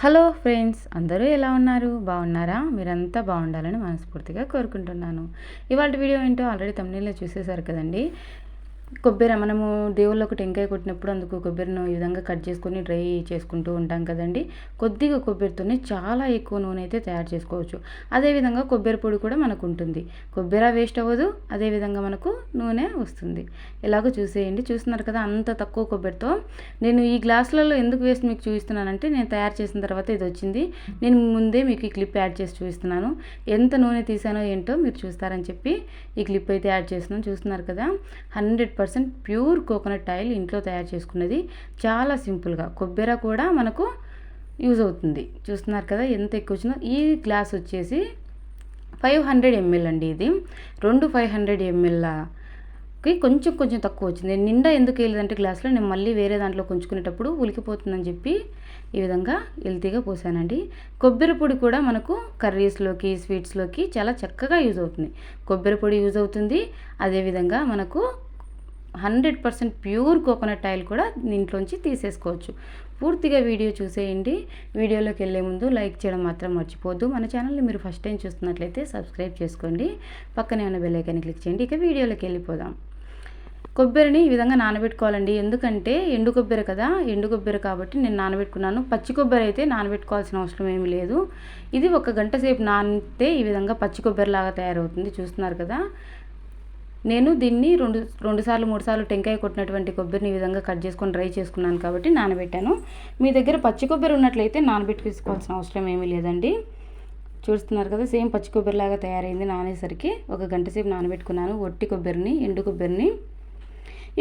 Hello friends, అందరూ ఎలా ఉన్నారు? బాగున్నారా? మీరంతా బాగుండాలని మనస్ఫూర్తిగా కోరుకుంటున్నాను. ఇవాళ వీడియో ఏంటో ఆల్రెడీ థంబ్నెయిల్‌లో చూసేశారు కదండీ. కొబ్బరి మనము దేవుళ్ళకు టెంకాయ కొట్టినప్పుడు అందుకు కొబ్బరిని ఈ విధంగా కట్ చేసుకొని డ్రై చేసుకుంటూ ఉంటాం కదండి. కొద్దిగా కొబ్బరితోనే చాలా ఎక్కువ నూనె అయితే తయారు చేసుకోవచ్చు. అదేవిధంగా కొబ్బరి పొడి కూడా మనకు ఉంటుంది. కొబ్బరి వేస్ట్ అవ్వదు, అదేవిధంగా మనకు నూనె వస్తుంది. ఎలాగో చూసేయండి. చూస్తున్నారు కదా, అంత తక్కువ కొబ్బరితో నేను ఈ గ్లాసులలో ఎందుకు వేసి మీకు చూపిస్తున్నానంటే, నేను తయారు చేసిన తర్వాత ఇది వచ్చింది. నేను ముందే మీకు ఈ క్లిప్ యాడ్ చేసి చూపిస్తున్నాను. ఎంత నూనె తీసానో ఏంటో మీరు చూస్తారని చెప్పి ఈ క్లిప్ అయితే యాడ్ చేస్తున్నాను. చూస్తున్నారు కదా, 100% ప్యూర్ కోకోనట్ ఆయిల్ ఇంట్లో తయారు చేసుకున్నది. చాలా సింపుల్గా కొబ్బరి కూడా మనకు యూజ్ అవుతుంది. చూస్తున్నారు కదా ఎంత ఎక్కువ వచ్చిందో. ఈ గ్లాస్ వచ్చేసి 500 ml అండి. ఇది 500 mlకి కొంచెం కొంచెం తక్కువ వచ్చింది. నేను నిండా ఎందుకు వేయలేదంటే గ్లాస్లో, నేను మళ్ళీ వేరే దాంట్లో కొంచుకునేటప్పుడు ఉలికిపోతుందని చెప్పి ఈ విధంగా హెల్తీగా పోసానండి. కొబ్బరి పొడి కూడా మనకు కర్రీస్లోకి, స్వీట్స్లోకి చాలా చక్కగా యూజ్ అవుతుంది. కొబ్బరి పొడి యూజ్ అవుతుంది. అదేవిధంగా మనకు 100% ప్యూర్ కోకోనట్ ఆయిల్ కూడా దీంట్లోంచి తీసేసుకోవచ్చు. పూర్తిగా వీడియో చూసేయండి. వీడియోలోకి వెళ్ళే ముందు లైక్ చేయడం మాత్రం మర్చిపోద్దు. మన ఛానల్ని మీరు ఫస్ట్ టైం చూస్తున్నట్లయితే సబ్స్క్రైబ్ చేసుకోండి. పక్కనే ఉన్న బెల్ ఐకాన్ని క్లిక్ చేయండి. ఇక వీడియోలోకి వెళ్ళిపోదాం. కొబ్బరిని ఈ విధంగా నానబెట్టుకోవాలండి. ఎందుకంటే ఎండు కొబ్బరి కదా, ఎండు కొబ్బరి కాబట్టి నేను నానబెట్టుకున్నాను. పచ్చి కొబ్బరి అయితే నానబెట్టుకోవాల్సిన అవసరం ఏమీ లేదు. ఇది 1 గంట సేపు నానితే ఈ విధంగా పచ్చి కొబ్బరిలాగా తయారవుతుంది. చూస్తున్నారు కదా, నేను దీన్ని రెండు సార్లు 3 సార్లు టెంకాయ కొట్టినటువంటి కొబ్బరిని ఈ విధంగా కట్ చేసుకొని డ్రై చేసుకున్నాను కాబట్టి నానబెట్టాను. మీ దగ్గర పచ్చి కొబ్బరి ఉన్నట్లయితే నానబెట్టుకోవాల్సిన అవసరం ఏమీ లేదండి. చూస్తున్నారు కదా, సేమ్ పచ్చి కొబ్బరిలాగా తయారైంది. నానేసరికి 1 గంట సేపు నానబెట్టుకున్నాను ఒట్టి కొబ్బరిని, ఎండు కొబ్బరిని.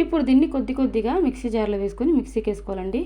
ఇప్పుడు దీన్ని కొద్దిగా మిక్సీ జార్లో వేసుకొని మిక్సీకి వేసుకోవాలండి.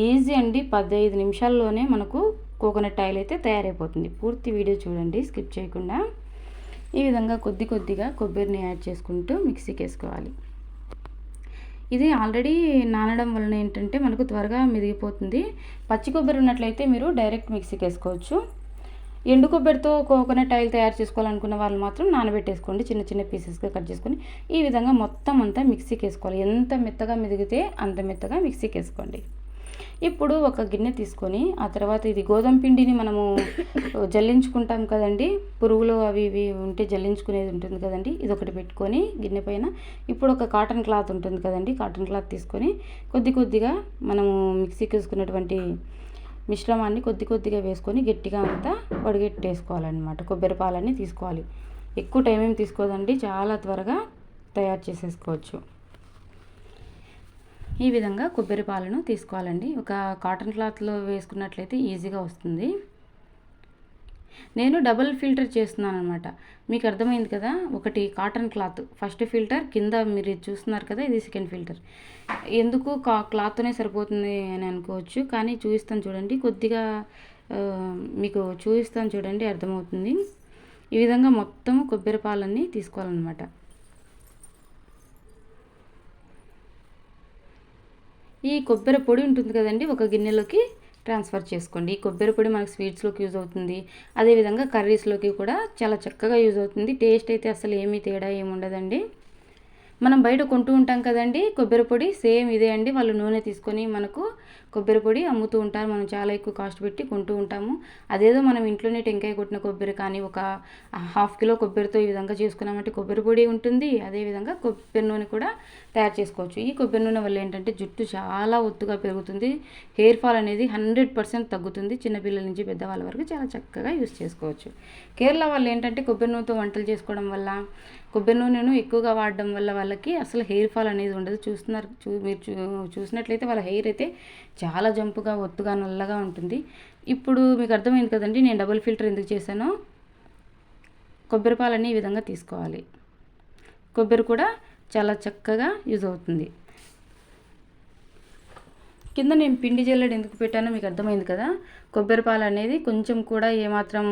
ఈజీ అండి, 15 నిమిషాల్లోనే మనకు కోకోనట్ ఆయిల్ అయితే తయారైపోతుంది. పూర్తి వీడియో చూడండి స్కిప్ చేయకుండా. ఈ విధంగా కొద్దిగా కొబ్బరిని యాడ్ చేసుకుంటూ మిక్సీకి వేసుకోవాలి. ఇది ఆల్రెడీ నానడం వలన ఏంటంటే మనకు త్వరగా మెదిగిపోతుంది. పచ్చి కొబ్బరి ఉన్నట్లయితే మీరు డైరెక్ట్ మిక్సీకి వేసుకోవచ్చు. ఎండు కొబ్బరితో కోకోనట్ ఆయిల్ తయారు చేసుకోవాలనుకున్న వాళ్ళు మాత్రం నానబెట్టేసుకోండి. చిన్న చిన్న పీసెస్గా కట్ చేసుకొని ఈ విధంగా మొత్తం అంతా మిక్సీకి వేసుకోవాలి. ఎంత మెత్తగా మెదిగితే అంత మెత్తగా మిక్సీకి వేసుకోండి. ఇప్పుడు ఒక గిన్నె తీసుకొని ఆ తర్వాత ఇది గోధుమ పిండిని మనము జల్లించుకుంటాం కదండి, పురుగులు అవి ఇవి ఉంటే జల్లించుకునేది ఉంటుంది కదండి. ఇది ఒకటి పెట్టుకొని గిన్నె పైన ఇప్పుడు ఒక కాటన్ క్లాత్ ఉంటుంది కదండి, కాటన్ క్లాత్ తీసుకొని కొద్దిగా మనము మిక్సీకి వేసుకున్నటువంటి మిశ్రమాన్ని కొద్దిగా వేసుకొని గట్టిగా అంతా వడిగట్టేసుకోవాలన్నమాట. కొబ్బరి పాలన్నీ తీసుకోవాలి. ఎక్కువ టైం ఏం తీసుకోదండి, చాలా త్వరగా తయారు చేసేసుకోవచ్చు. ఈ విధంగా కొబ్బరి పాలను తీసుకోవాలండి. ఒక కాటన్ క్లాత్లో వేసుకున్నట్లయితే ఈజీగా వస్తుంది. నేను డబుల్ ఫిల్టర్ చేస్తున్నాను అనమాట. మీకు అర్థమైంది కదా, ఒకటి కాటన్ క్లాత్ ఫస్ట్ ఫిల్టర్, కింద మీరు చూస్తున్నారు కదా ఇది సెకండ్ ఫిల్టర్. ఎందుకు క్లాత్తోనే సరిపోతుంది అని అనుకోవచ్చు, కానీ చూపిస్తాను చూడండి. మీకు చూపిస్తాను చూడండి, అర్థమవుతుంది. ఈ విధంగా మొత్తం కొబ్బరి పాలన్నీ తీసుకోవాలన్నమాట. ఈ కొబ్బరి పొడి ఉంటుంది కదండి, ఒక గిన్నెలోకి ట్రాన్స్ఫర్ చేసుకోండి. ఈ కొబ్బరి పొడి మనకు స్వీట్స్లోకి యూజ్ అవుతుంది. అదేవిధంగా కర్రీస్లోకి కూడా చాలా చక్కగా యూజ్ అవుతుంది. టేస్ట్ అయితే అసలు ఏమీ తేడా ఏమి ఉండదండి. మనం బయట కొంటూ ఉంటాం కదండి కొబ్బరి పొడి, సేమ్ ఇదే అండి. వాళ్ళు నూనె తీసుకొని మనకు కొబ్బరి పొడి అమ్ముతూ ఉంటారు. మనం చాలా ఎక్కువ కాస్ట్ పెట్టి కొంటూ ఉంటాము. అదేదో మనం ఇంట్లోనే టెంకాయ కొట్టిన కొబ్బరి కానీ ఒక 1/2 కిలో కొబ్బరితో ఈ విధంగా చేసుకున్నామంటే కొబ్బరి పొడి ఉంటుంది. అదేవిధంగా కొబ్బరి నూనె కూడా తయారు చేసుకోవచ్చు. ఈ కొబ్బరి నూనె వల్ల ఏంటంటే జుట్టు చాలా ఒత్తుగా పెరుగుతుంది. హెయిర్ ఫాల్ అనేది 100% తగ్గుతుంది. చిన్నపిల్లల నుంచి పెద్దవాళ్ళ వరకు చాలా చక్కగా యూస్ చేసుకోవచ్చు. కేరళ వాళ్ళు ఏంటంటే కొబ్బరి నూనెతో వంటలు చేసుకోవడం వల్ల, కొబ్బరి నూనెను ఎక్కువగా వాడడం వల్ల వాళ్ళకి అసలు హెయిర్ ఫాల్ అనేది ఉండదు. మీరు చూసినట్లయితే వాళ్ళ హెయిర్ అయితే చాలా జంపుగా, ఒత్తుగా, నల్లగా ఉంటుంది. ఇప్పుడు మీకు అర్థమైంది కదండి నేను డబుల్ ఫిల్టర్ ఎందుకు చేశానో. కొబ్బరి పాలని ఈ విధంగా తీసుకోవాలి. కొబ్బరి కూడా చాలా చక్కగా యూజ్ అవుతుంది. కింద నేను పిండి జల్లెడ ఎందుకు పెట్టానో మీకు అర్థమైంది కదా. కొబ్బరి పాలు అనేది కొంచెం కూడా ఏమాత్రం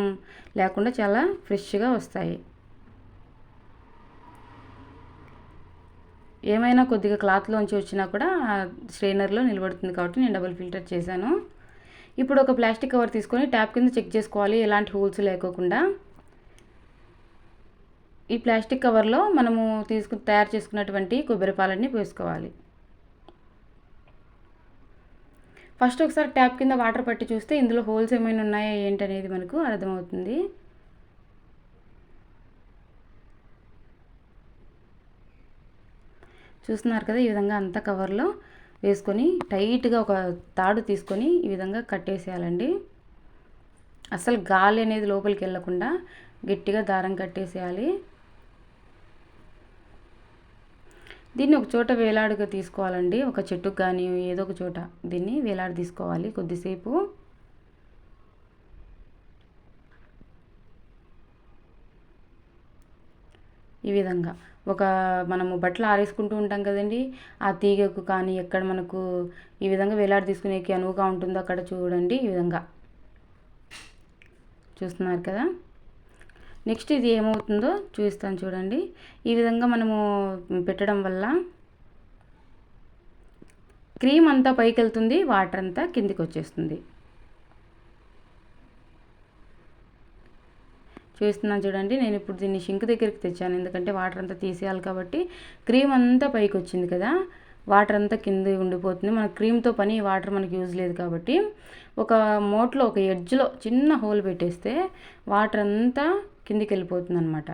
లేకుండా చాలా ఫ్రెష్గా వస్తాయి. ఏమైనా కొద్దిగా క్లాత్లోంచి వచ్చినా కూడా స్ట్రెయినర్లో నిలబడుతుంది కాబట్టి నేను డబుల్ ఫిల్టర్ చేశాను. ఇప్పుడు ఒక ప్లాస్టిక్ కవర్ తీసుకొని ట్యాప్ కింద చెక్ చేసుకోవాలి, ఎలాంటి హోల్స్ లేకోకుండా. ఈ ప్లాస్టిక్ కవర్లో మనము తయారు చేసుకున్నటువంటి కొబ్బరి పాలన్నీ పోసుకోవాలి. ఫస్ట్ ఒకసారి ట్యాప్ కింద వాటర్ పట్టి చూస్తే ఇందులో హోల్స్ ఏమైనా ఉన్నాయా ఏంటనేది మనకు అర్థమవుతుంది. చూస్తున్నారు కదా, ఈ విధంగా అంతా కవర్లో వేసుకొని టైట్గా ఒక తాడు తీసుకొని ఈ విధంగా కట్టేసేయాలండి. అసలు గాలి అనేది లోపలికి వెళ్ళకుండా గట్టిగా దారం కట్టేసేయాలి. దీన్ని ఒక చోట వేలాడుగా తీసుకోవాలండి, ఒక చెట్టుకు కానీ ఏదో ఒక చోట దీన్ని వేలాడి తీసుకోవాలి కొద్దిసేపు. ఈ విధంగా మనము బట్టలు ఆరేసుకుంటూ ఉంటాం కదండి, ఆ తీగకు కానీ ఎక్కడ మనకు ఈ విధంగా వేలాడి తీసుకునేకి అనువుగా ఉంటుందో అక్కడ చూడండి. ఈ విధంగా చూస్తున్నారు కదా. నెక్స్ట్ ఇది ఏమవుతుందో చూపిస్తాను చూడండి. ఈ విధంగా మనము పెట్టడం వల్ల క్రీమ్ అంతా పైకి వెళ్తుంది, వాటర్ అంతా కిందికి వచ్చేస్తుంది. చూస్తున్నాను చూడండి. నేను ఇప్పుడు దీన్ని షింక్ దగ్గరికి తెచ్చాను, ఎందుకంటే వాటర్ అంతా తీసేయాలి కాబట్టి. క్రీమ్ అంతా పైకి వచ్చింది కదా, వాటర్ అంతా కింద ఉండిపోతుంది. మన క్రీమ్తో పని, వాటర్ మనకి యూజ్ లేదు కాబట్టి ఒక మోట్లో ఒక ఎడ్జ్లో చిన్న హోల్ పెట్టేస్తే వాటర్ అంతా కిందికి వెళ్ళిపోతుంది అనమాట.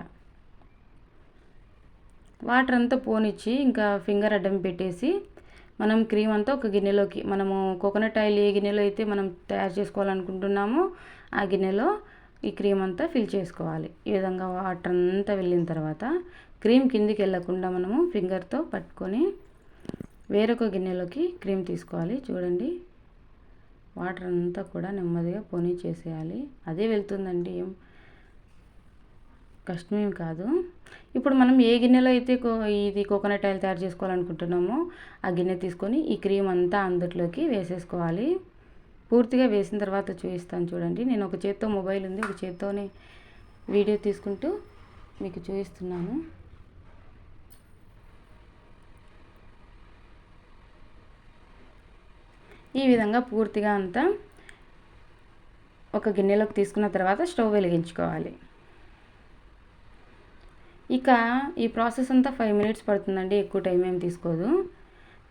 వాటర్ అంతా పోనిచ్చి ఇంకా ఫింగర్ అడ్డం పెట్టేసి మనం క్రీమ్ అంతా ఒక గిన్నెలోకి, మనము కోకోనట్ ఆయిల్ ఏ గిన్నెలో అయితే మనం తయారు చేసుకోవాలనుకుంటున్నామో ఆ గిన్నెలో ఈ క్రీమ్ అంతా ఫిల్ చేసుకోవాలి. ఈ విధంగా వాటర్ అంతా వెళ్ళిన తర్వాత క్రీమ్ కిందికి వెళ్ళకుండా మనము ఫింగర్తో పట్టుకొని వేరొక గిన్నెలోకి క్రీమ్ తీసుకోవాలి. చూడండి, వాటర్ అంతా కూడా నెమ్మదిగా పోనీ చేసేయాలి. అదే వెళ్తుందండి, ఏం కష్టమేం కాదు. ఇప్పుడు మనం ఏ గిన్నెలో అయితే ఇది కోకోనట్ ఆయిల్ తయారు చేసుకోవాలనుకుంటున్నామో ఆ గిన్నె తీసుకొని ఈ క్రీమ్ అంతా అందులోకి వేసేసుకోవాలి. పూర్తిగా వేసిన తర్వాత చూపిస్తాను చూడండి. నేను ఒక చేత్తో మొబైల్ ఉంది, ఒక చేత్తోనే వీడియో తీసుకుంటూ మీకు చూపిస్తున్నాను. ఈ విధంగా పూర్తిగా అంతా ఒక గిన్నెలోకి తీసుకున్న తర్వాత స్టవ్ వెలిగించుకోవాలి. ఇక ఈ ప్రాసెస్ అంతా 5 మినిట్స్ పడుతుందండి, ఎక్కువ టైం ఏం తీసుకోదు.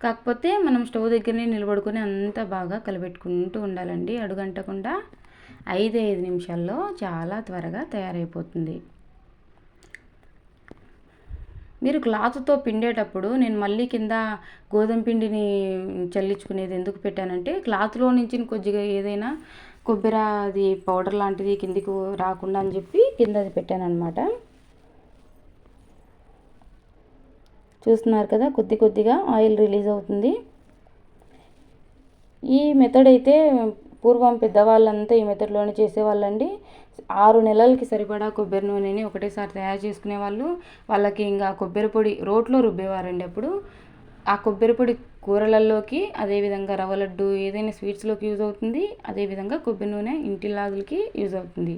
కాకపోతే మనం స్టవ్ దగ్గరనే నిలబడుకొని అంతా బాగా కలబెట్టుకుంటూ ఉండాలండి, అడుగంటకుండా. 5 నిమిషాల్లో చాలా త్వరగా తయారైపోతుంది. మీరు క్లాత్తో పిండేటప్పుడు నేను మళ్ళీ కింద గోధుమ పిండిని చల్లించుకునేది ఎందుకు పెట్టానంటే, క్లాత్లో నుంచి కొద్దిగా ఏదైనా కొబ్బరి అది పౌడర్ లాంటిది కిందికి రాకుండా అని చెప్పి కింద అది పెట్టాను అనమాట. చూస్తున్నారు కదా, కొద్ది కొద్దిగా ఆయిల్ రిలీజ్ అవుతుంది. ఈ మెథడ్ అయితే పూర్వం పెద్దవాళ్ళంతా ఈ మెథడ్లోనే చేసేవాళ్ళండి. 6 నెలలకి సరిపడా కొబ్బరి నూనెని ఒకటేసారి తయారు చేసుకునేవాళ్ళు. వాళ్ళకి ఇంకా కొబ్బరి పొడి రోట్లో రుబ్బేవారండి అప్పుడు. ఆ కొబ్బరి పొడి కూరలలోకి, అదేవిధంగా రవ్వ లడ్డు ఏదైనా స్వీట్స్లోకి యూజ్ అవుతుంది. అదేవిధంగా కొబ్బరి నూనె ఇంటిల్లాదులకి యూజ్ అవుతుంది.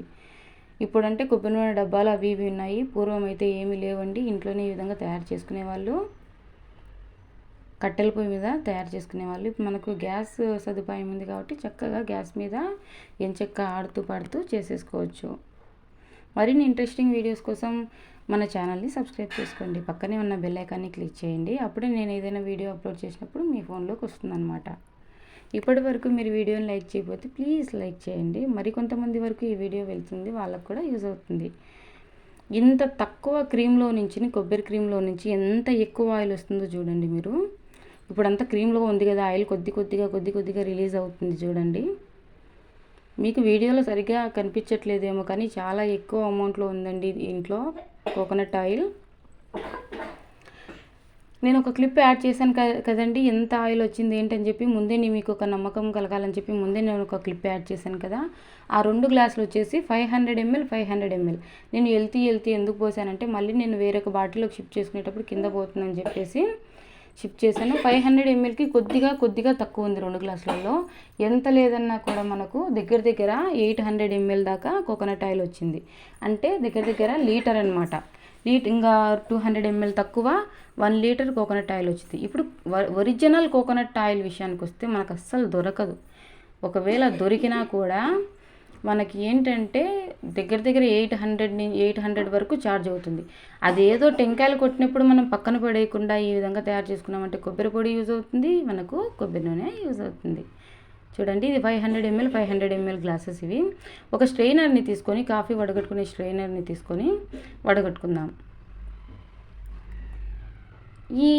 ఇప్పుడంటే కొబ్బరి నూనె డబ్బాలు అవి ఇవి ఉన్నాయి, పూర్వం అయితే ఏమీ లేవండి. ఇంట్లోనే ఈ విధంగా తయారు చేసుకునేవాళ్ళు, కట్టెల పొయ్యి మీద తయారు చేసుకునేవాళ్ళు. ఇప్పుడు మనకు గ్యాస్ సదుపాయం ఉంది కాబట్టి చక్కగా గ్యాస్ మీద ఎంచక్క ఆడుతూ పాడుతూ చేసేసుకోవచ్చు. మరిన్ని ఇంట్రెస్టింగ్ వీడియోస్ కోసం మన ఛానల్ని సబ్స్క్రైబ్ చేసుకోండి. పక్కనే ఉన్న బెల్ ఐకాన్ని క్లిక్ చేయండి, అప్పుడే నేను ఏదైనా వీడియో అప్లోడ్ చేసినప్పుడు మీ ఫోన్లోకి వస్తుందన్నమాట. ఇప్పటి వరకు మీరు వీడియోని లైక్ చేయకపోతే ప్లీజ్ లైక్ చేయండి. మరికొంతమంది వరకు ఈ వీడియో వెళ్తుంది, వాళ్ళకు కూడా యూజ్ అవుతుంది. ఇంత తక్కువ క్రీమ్లో నుంచి, కొబ్బరి క్రీమ్లో నుంచి ఎంత ఎక్కువ ఆయిల్ వస్తుందో చూడండి మీరు. ఇప్పుడంతా క్రీమ్లో ఉంది కదా, ఆయిల్ కొద్ది కొద్దిగా రిలీజ్ అవుతుంది చూడండి. మీకు వీడియోలో సరిగ్గా కనిపించట్లేదేమో కానీ చాలా ఎక్కువ అమౌంట్లో ఉందండి ఇంట్లో కోకోనట్ ఆయిల్. నేను ఒక క్లిప్ యాడ్ చేశాను కదండి, ఎంత ఆయిల్ వచ్చింది ఏంటని చెప్పి. ముందే మీకు ఒక నమ్మకం కలగాలని చెప్పి ముందే నేను ఒక క్లిప్ యాడ్ చేశాను కదా. ఆ 2 గ్లాసులు వచ్చేసి 500 ml. నేను వెళ్తీ ఎందుకు పోసానంటే, మళ్ళీ నేను వేరొక బాటిల్లోకి షిఫ్ట్ చేసుకునేటప్పుడు కింద పోతుందని చెప్పేసి షిఫ్ట్ చేశాను. 500 mlకి కొద్దిగా తక్కువ ఉంది 2 గ్లాసులలో. ఎంత లేదన్నా కూడా మనకు దగ్గర 800 ml దాకా కోకోనట్ ఆయిల్ వచ్చింది. అంటే దగ్గర లీటర్ అనమాట. ఇంకా 200 ml తక్కువ, 1 లీటర్ కోకోనట్ ఆయిల్ వచ్చింది. ఇప్పుడు ఒరిజినల్ కోకోనట్ ఆయిల్ విషయానికి వస్తే మనకు అస్సలు దొరకదు. ఒకవేళ దొరికినా కూడా మనకి ఏంటంటే దగ్గర 800 వరకు ఛార్జ్ అవుతుంది. అదేదో టెంకాయలు కొట్టినప్పుడు మనం పక్కన పడేయకుండా ఈ విధంగా తయారు చేసుకున్నామంటే కొబ్బరి పొడి యూజ్ అవుతుంది, మనకు కొబ్బరి నూనె యూజ్ అవుతుంది. చూడండి ఇది 500 ml 500 ml గ్లాసెస్ ఇవి. ఒక స్ట్రెయినర్ని తీసుకొని కాఫీ వడగట్టుకునే స్ట్రెయినర్ని తీసుకొని వడగట్టుకుందాం. ఈ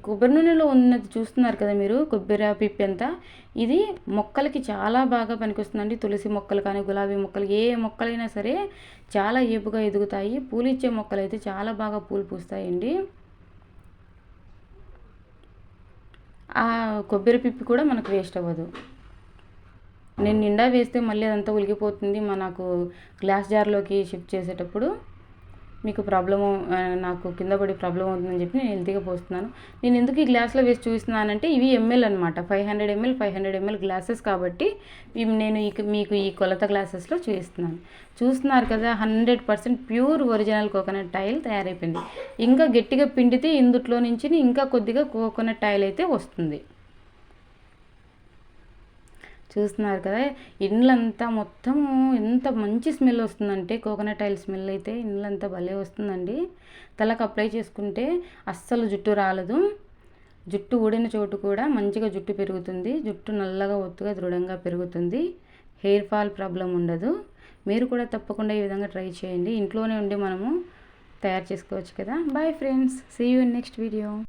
కొబ్బరి నూనెలో ఉన్నది చూస్తున్నారు కదా మీరు, కొబ్బరి పిప్పి అంతా, ఇది మొక్కలకి చాలా బాగా పనికొస్తుందండి. తులసి మొక్కలు కానీ గులాబీ మొక్కలు ఏ మొక్కలైనా సరే చాలా ఏపుగా ఎదుగుతాయి. పూలు ఇచ్చే మొక్కలు అయితే చాలా బాగా పూలు పూస్తాయండి. ఆ కొబ్బరి పిప్పి కూడా మనకు వేస్ట్ అవ్వదు. నేను నిండా వేస్తే మళ్ళీ అదంతా ఉలికిపోతుంది. మనకు గ్లాస్ జార్లోకి షిఫ్ట్ చేసేటప్పుడు మీకు ప్రాబ్లము, నాకు కింద పడి ప్రాబ్లం అవుతుందని చెప్పి నేను హెల్తీగా పోస్తున్నాను. నేను ఎందుకు ఈ గ్లాస్లో వేసి చూపిస్తున్నానంటే ఇవి ఎంఎల్ అనమాట, 500 ml 500 ml గ్లాసెస్ కాబట్టి నేను మీకు ఈ కొలత గ్లాసెస్లో చూస్తున్నారు కదా. 100% ప్యూర్ ఒరిజినల్ కోకోనట్ ఆయిల్ తయారైపోయింది. ఇంకా గట్టిగా పిండితే ఇందుట్లో నుంచి ఇంకా కొద్దిగా కోకోనట్ ఆయిల్ అయితే వస్తుంది. చూస్తున్నారు కదా, ఇండ్లంతా మొత్తము ఎంత మంచి స్మెల్ వస్తుందంటే, కోకోనట్ ఆయిల్ స్మెల్ అయితే ఇండ్లంతా భలే వస్తుందండి. తలకు అప్లై చేసుకుంటే అస్సలు జుట్టు రాలదు. జుట్టు ఊడిన చోటు కూడా మంచిగా జుట్టు పెరుగుతుంది. జుట్టు నల్లగా ఒత్తుగా దృఢంగా పెరుగుతుంది. హెయిర్ ఫాల్ ప్రాబ్లం ఉండదు. మీరు కూడా తప్పకుండా ఈ విధంగా ట్రై చేయండి. ఇంట్లోనే ఉండి మనము తయారు చేసుకోవచ్చు కదా. Bye friends, see you in next video.